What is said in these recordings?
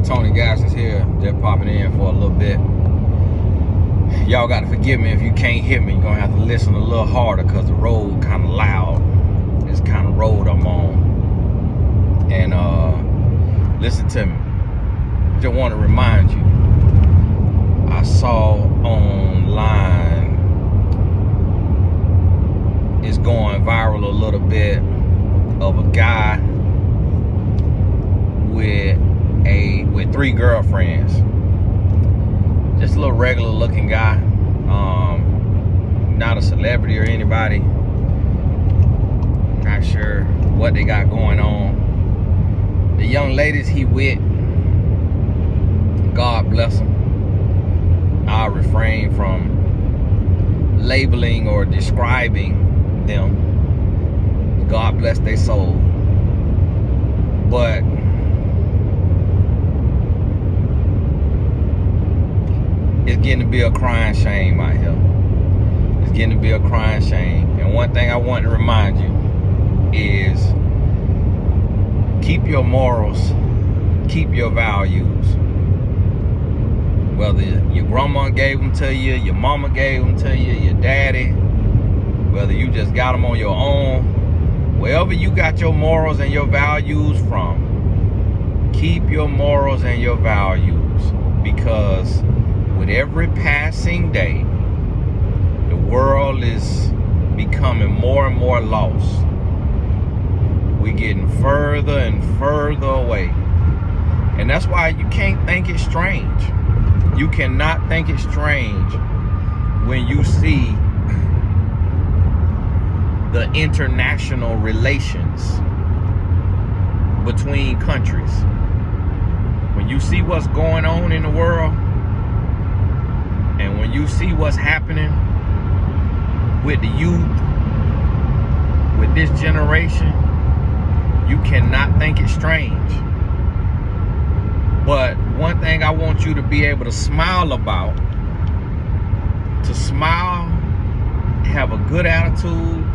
Tony Gaskins here, just popping in for a little bit. Y'all got to forgive me if you can't hear me. You're going to have to listen a little harder because the road kind of loud. It's kind of road I'm on. And listen to me. Just want to remind you, I saw online, it's going viral a little bit, of a guy with 3 girlfriends. Just a little regular looking guy, not a celebrity or anybody. Not sure what they got going on. The young ladies he with, God bless them. I'll refrain from labeling or describing them. God bless their soul. But it's getting to be a crying shame out here. It's getting to be a crying shame. And one thing I want to remind you is keep your morals, keep your values. Whether your grandma gave them to you, your mama gave them to you, your daddy, whether you just got them on your own, wherever you got your morals and your values from, keep your morals and your values, because with every passing day, the world is becoming more and more lost. We're getting further and further away. And that's why you can't think it's strange. You cannot think it's strange when you see the international relations between countries. When you see what's going on in the world, and when you see what's happening with the youth, with this generation, you cannot think it's strange. But one thing I want you to be able to smile about, to smile, have a good attitude,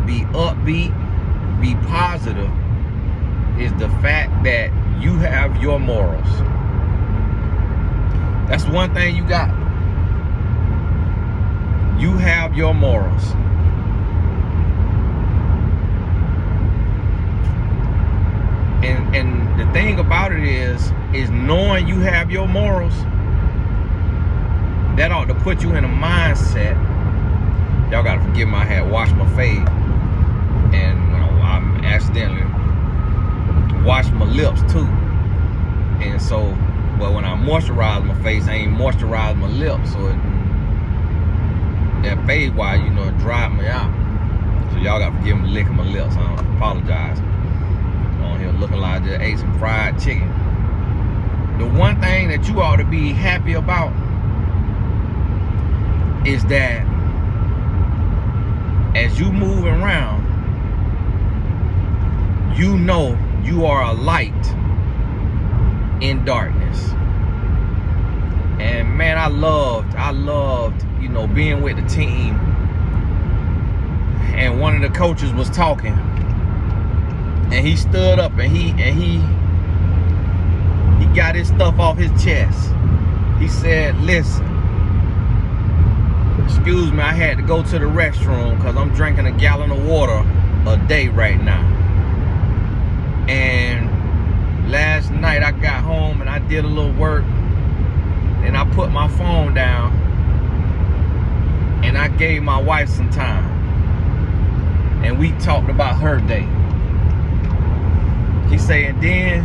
be upbeat, be positive, is the fact that you have your morals. That's one thing you got. You have your morals. And the thing about it is knowing you have your morals, that ought to put you in a mindset. Y'all gotta forgive me, I had washed my face, and I accidentally washed my lips too. And so, well, when I moisturize my face, I ain't moisturized my lips, so that face wise, it dried me out. So y'all gotta forgive me licking my lips. I apologize. On here looking like I just ate some fried chicken. The one thing that you ought to be happy about is that as you move around, you know you are a light in darkness. And man, I loved, being with the team. And one of the coaches was talking, and he stood up and he got his stuff off his chest. He said, listen, excuse me, I had to go to the restroom because I'm drinking a gallon of water a day right now. And last night I got home and I did a little work, and I put my phone down and I gave my wife some time, and we talked about her day. He said, and then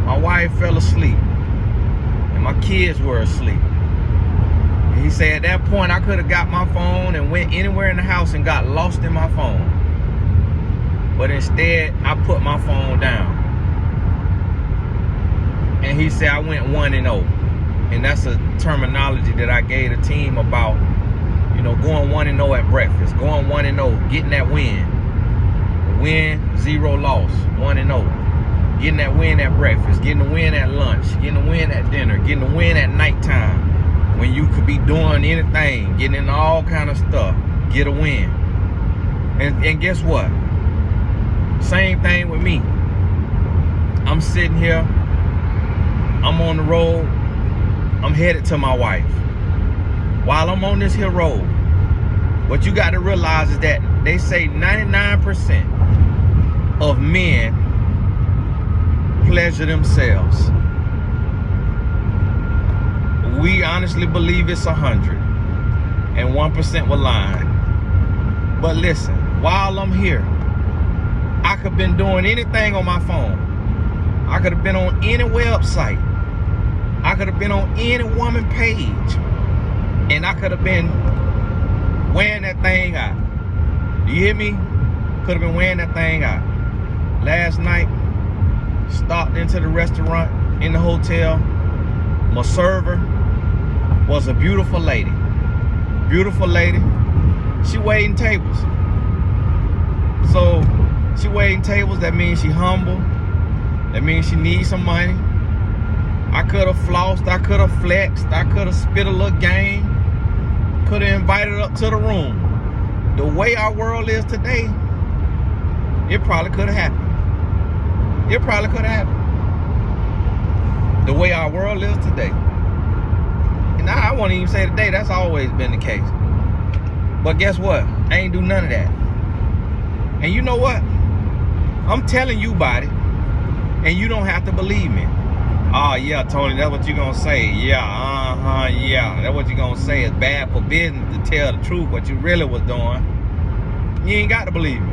my wife fell asleep and my kids were asleep. And he said, at that point I could have got my phone and went anywhere in the house and got lost in my phone. But instead, I put my phone down. And he said, I went 1-0. And that's a terminology that I gave the team about, going 1-0 at breakfast, going 1-0, getting that win. Win, 0 loss, 1-0. Getting that win at breakfast, getting the win at lunch, getting the win at dinner, getting the win at nighttime, when you could be doing anything, getting into all kind of stuff, get a win. And guess what? Same thing with me. I'm sitting here I'm on the road. I'm headed to my wife. While I'm on this here road, what you got to realize is that they say 99% of men pleasure themselves. We honestly believe it's 100, and 1% were lying. But listen, while I'm here, I could have been doing anything on my phone. I could have been on any website. I could have been on any woman page, and I could have been wearing that thing out. Do you hear me? Could have been wearing that thing out. Last night, stopped into the restaurant in the hotel. My server was a beautiful lady. Beautiful lady. She waiting tables. So she waiting tables. That means she humble. That means she needs some money. I could have flossed. I could have flexed. I could have spit a little game. Could have invited her up to the room. The way our world is today, it probably could have happened. It probably could have happened. The way our world is today. And I won't even say today, that's always been the case. But guess what? I ain't do none of that. And you know what? I'm telling you about it, and you don't have to believe me. Oh yeah, Tony, that's what you gonna say. Yeah, yeah. That's what you gonna say. It's bad for business to tell the truth, what you really was doing. You ain't got to believe me.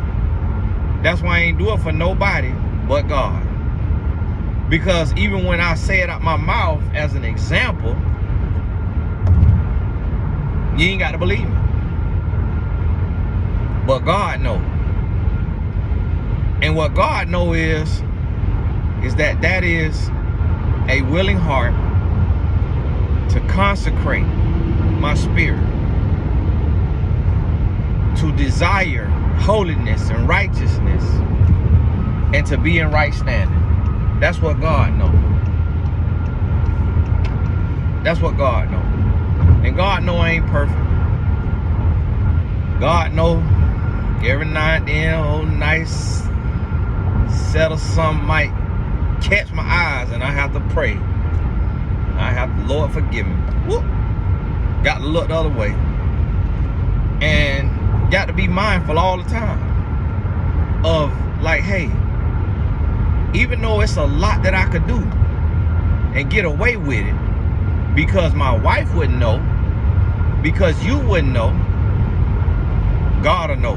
That's why I ain't do it for nobody but God. Because even when I say it out my mouth as an example, you ain't got to believe me. But God know. And what God know is that is a willing heart to consecrate my spirit, to desire holiness and righteousness, and to be in right standing. That's what God knows. That's what God knows. And God know I ain't perfect. God know every now and then a nice set of something might catch my eyes, and I have to pray. I have to, Lord, forgive me. Whoop. Got to look the other way. And got to be mindful all the time of, like, hey, even though it's a lot that I could do and get away with it, because my wife wouldn't know, because you wouldn't know, God will know.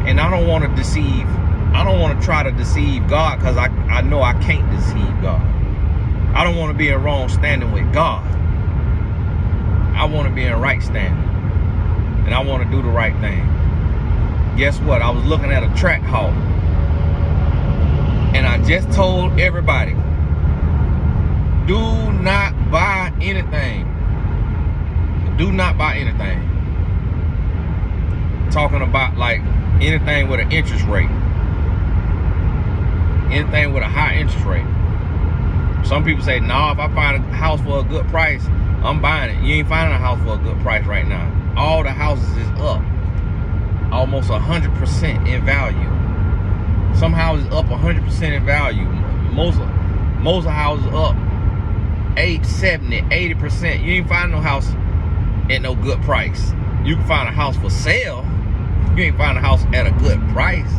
And I don't want to deceive. I don't want to try to deceive God, because I know I can't deceive God. I don't want to be in wrong standing with God. I want to be in right standing. And I want to do the right thing. Guess what? I was looking at a track haul. And I just told everybody, do not buy anything. Do not buy anything. Talking about like anything with an interest rate. Anything with a high interest rate. Some people say, no, if I find a house for a good price, I'm buying it. You ain't finding a house for a good price right now. All the houses is up. Almost 100% in value. Some houses up 100% in value. Most houses up 70, 80%. You ain't find no house at no good price. You can find a house for sale. You ain't find a house at a good price.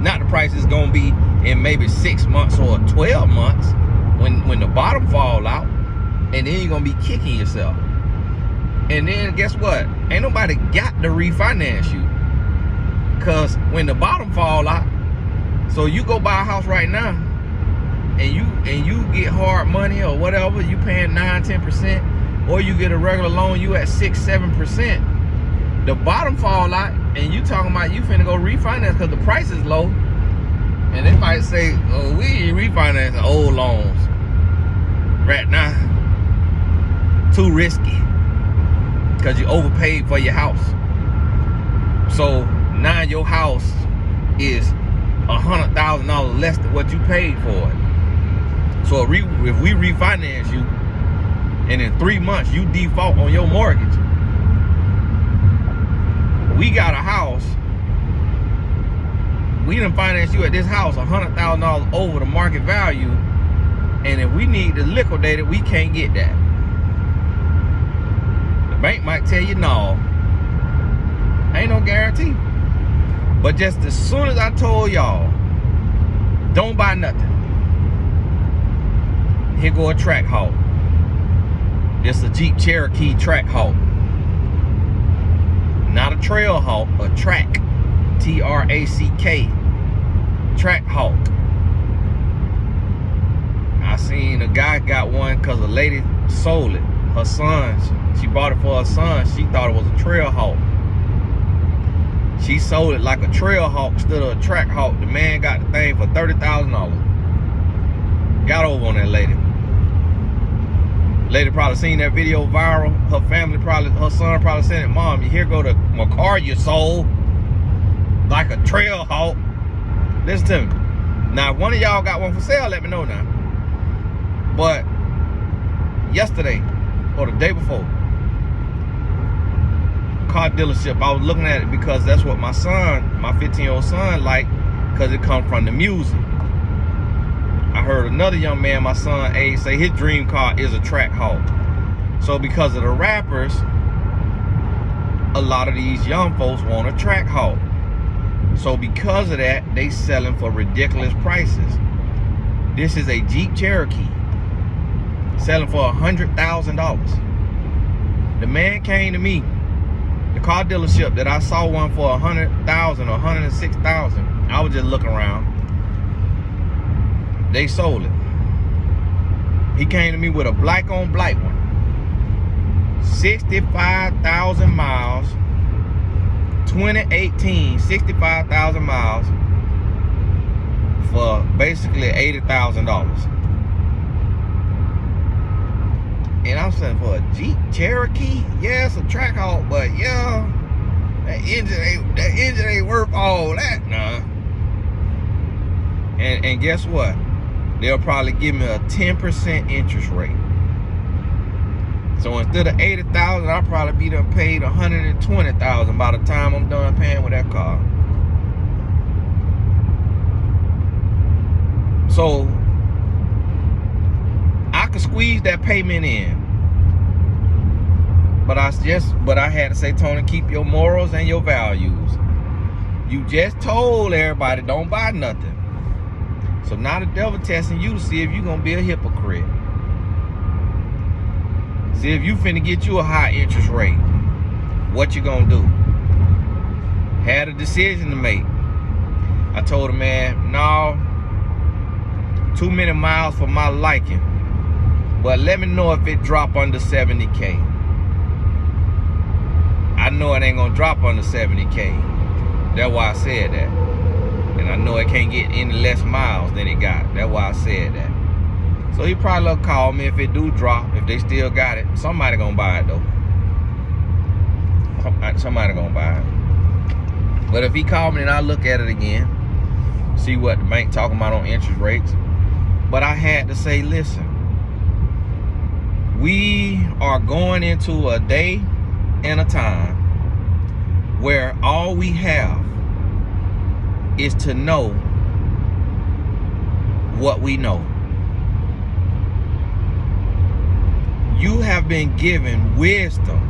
Not the price is gonna be in maybe 6 months or 12 months when the bottom fall out, and then you're gonna be kicking yourself. And then guess what? Ain't nobody got to refinance you, cause when the bottom fall out, so you go buy a house right now, and you get hard money or whatever, you paying 9-10%, or you get a regular loan, you at 6-7%. The bottom fall out, and you talking about you finna go refinance because the price is low, and they might say, oh, we ain't refinancing old loans right now, too risky, because you overpaid for your house. So now your house is $100,000 less than what you paid for it. So if we refinance you, and in 3 months you default on your mortgage, we got a house, we done finance you at this house $100,000 over the market value, And if we need to liquidate it, we can't get that. The bank might tell you no. Ain't no guarantee. But just as soon as I told y'all, don't buy nothing, here go a Trackhawk. This a Jeep Cherokee Trackhawk. Not a Trailhawk, a Track. T-R-A-C-K. Trackhawk. I seen a guy got one because a lady sold it. Her son, she bought it for her son. She thought it was a Trailhawk. She sold it like a Trailhawk instead of a Trackhawk. The man got the thing for $30,000. Got over on that lady. Lady probably seen that video viral. Her family probably, her son probably sent it. Mom, here go to my car you sold. Like a Trailhawk. Listen to me. Now, if one of y'all got one for sale, let me know now. But yesterday or the day before, car dealership, I was looking at it because that's what my son, my 15-year-old son, like, because it comes from the music. I heard another young man, my son age, say his dream car is a Trackhawk. So because of the rappers, a lot of these young folks want a Trackhawk. So because of that, they selling for ridiculous prices. This is a Jeep Cherokee, selling for $100,000. The man came to me, the car dealership that I saw one for $100,000 or $106,000. I was just looking around. They sold it. He came to me with a black on black one. 65,000 miles. 2018, 65,000 miles for basically $80,000. And I'm saying, for a Jeep Cherokee, yeah, it's a Trackhawk, but yeah, that engine ain't worth all that, nah. And guess what? They'll probably give me a 10% interest rate. So instead of $80,000, I'll probably be done paid $120,000 by the time I'm done paying with that car. So I could squeeze that payment in. But I had to say, Tony, keep your morals and your values. You just told everybody don't buy nothing. So now the devil testing you to see if you're gonna be a hypocrite. See if you finna get you a high interest rate. What you gonna do? Had a decision to make. I told the man, no, too many miles for my liking. But let me know if it drop under 70K. I know it ain't gonna drop under 70K. That's why I said that. And I know it can't get any less miles than it got. That's why I said that. So he probably will call me if it do drop. If they still got it, somebody gonna buy it though. Somebody gonna buy it. But if he called me and I look at it again, see what the bank talking about on interest rates. But I had to say, listen, we are going into a day and a time where all we have is to know what we know. You have been given wisdom,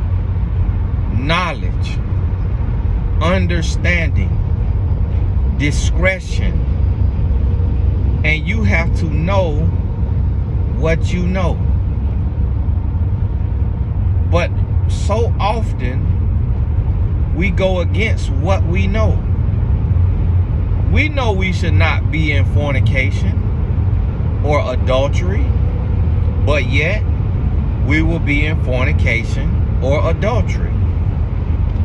knowledge, understanding, discretion, and you have to know what you know. But so often we go against what we know. We know we should not be in fornication or adultery, but yet we will be in fornication or adultery.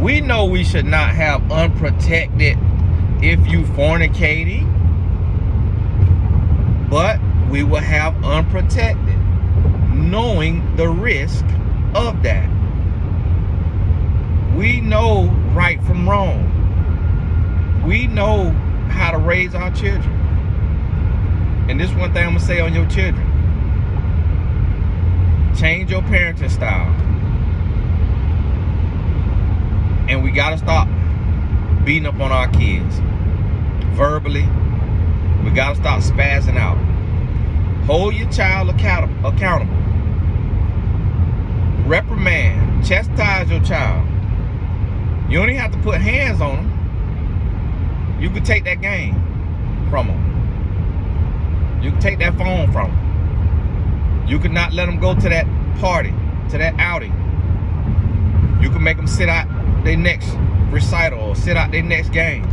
We know we should not have unprotected if you fornicating, but we will have unprotected, knowing the risk of that. We know right from wrong. We know how to raise our children. And this one thing I'm gonna say on your children: change your parenting style. And we gotta stop beating up on our kids verbally. We gotta stop spazzing out. Hold your child accountable. Reprimand, chastise your child. You don't even have to put hands on them. You can take that game from them. You can take that phone from them. You can not let them go to that party, to that outing. You can make them sit out their next recital or sit out their next game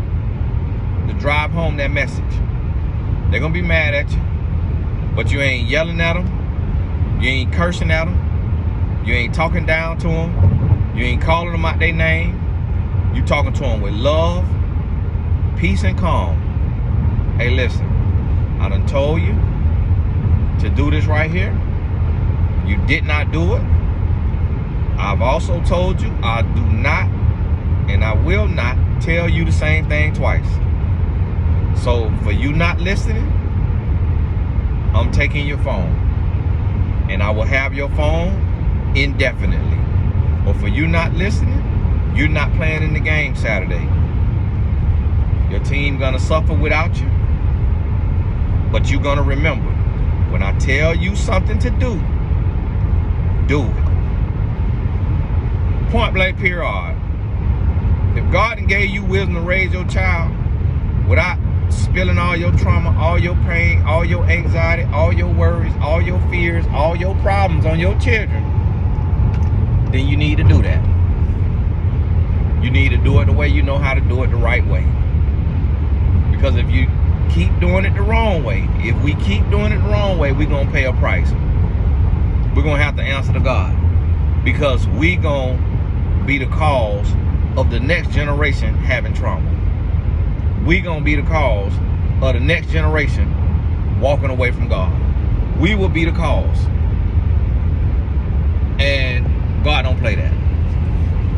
to drive home that message. They're gonna be mad at you, but you ain't yelling at them. You ain't cursing at them. You ain't talking down to them. You ain't calling them out their name. You talking to them with love, peace, and calm. Hey, listen, I done told you to do this right here. You did not do it. I've also told you I do not and I will not tell you the same thing twice. So for you not listening, I'm taking your phone and I will have your phone indefinitely. But for you not listening, you're not playing in the game Saturday. Your team gonna suffer without you, but you're gonna remember, when I tell you something to do it. Point blank period. If God gave you wisdom to raise your child without spilling all your trauma, all your pain, all your anxiety, all your worries, all your fears, all your problems on your children, then you need to do that. You need to do it the way you know how to do it, the right way. Because if you keep doing it the wrong way, if we keep doing it the wrong way, we're going to pay a price. We're going to have to answer to God. Because we going to be the cause of the next generation having trauma. We going to be the cause of the next generation walking away from God. We will be the cause. And God don't play that.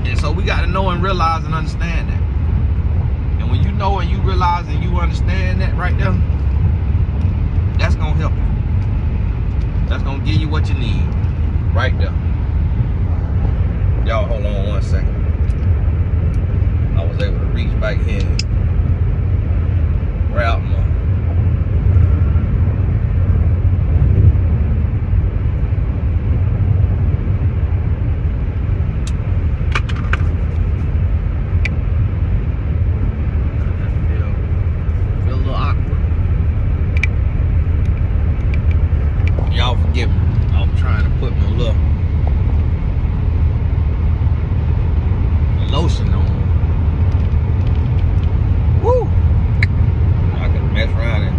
And so we got to know and realize and understand that. And when you know and you realize and you understand that right there, that's going to help you. That's going to give you what you need right there. Y'all hold on one second. I was able to reach back here and grab my forgive me. I'm trying to put my little lotion on. Woo! I could mess around and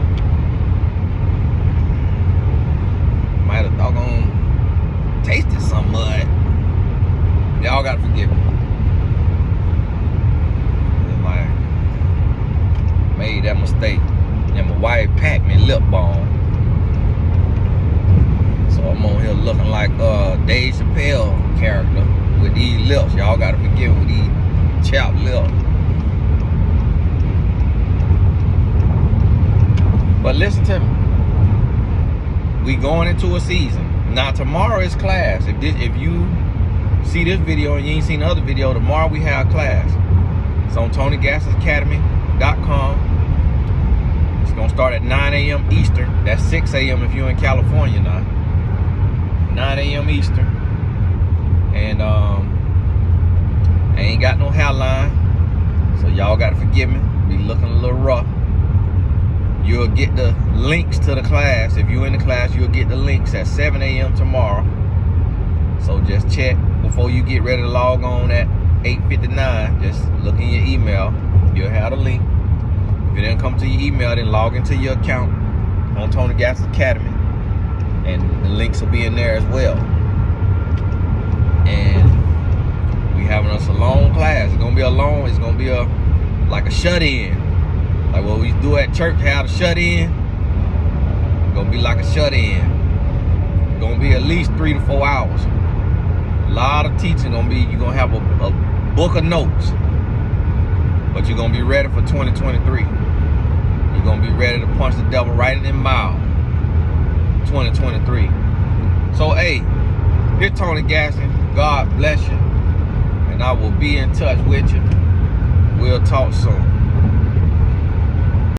might have doggone tasted some mud. Y'all gotta forgive me. I made that mistake. And my wife packed me lip balm. I'm on here looking like Dave Chappelle character with these lips. Y'all gotta forgive me with these chapped lips. But listen to me. We going into a season. Now tomorrow is class. If you see this video and you ain't seen the other video, tomorrow we have class. It's on TonyGassisAcademy.com. It's gonna start at 9 a.m. Eastern. That's 6 a.m. if you're in California now. 9 a.m. Eastern, and I ain't got no hairline, so y'all gotta forgive me. Be looking a little rough. You'll get the links to the class. If you're in the class, you'll get the links at 7 a.m. tomorrow. So just check before you get ready to log on at 8:59. Just look in your email. You'll have the link. If it didn't come to your email, then log into your account on Tony Gassis Academy. And the links will be in there as well. And we having us a long class. It's gonna be a long, it's gonna be like a shut-in. Like what we do at church, have a shut-in. It's gonna be like a shut-in. It's gonna be at least 3 to 4 hours. A lot of teaching gonna be, you're gonna have a book of notes. But you're gonna be ready for 2023. You're gonna be ready to punch the devil right in the mouth. 2023. So hey, here's Tony Gassis. God bless you, and I will be in touch with you. We'll talk soon.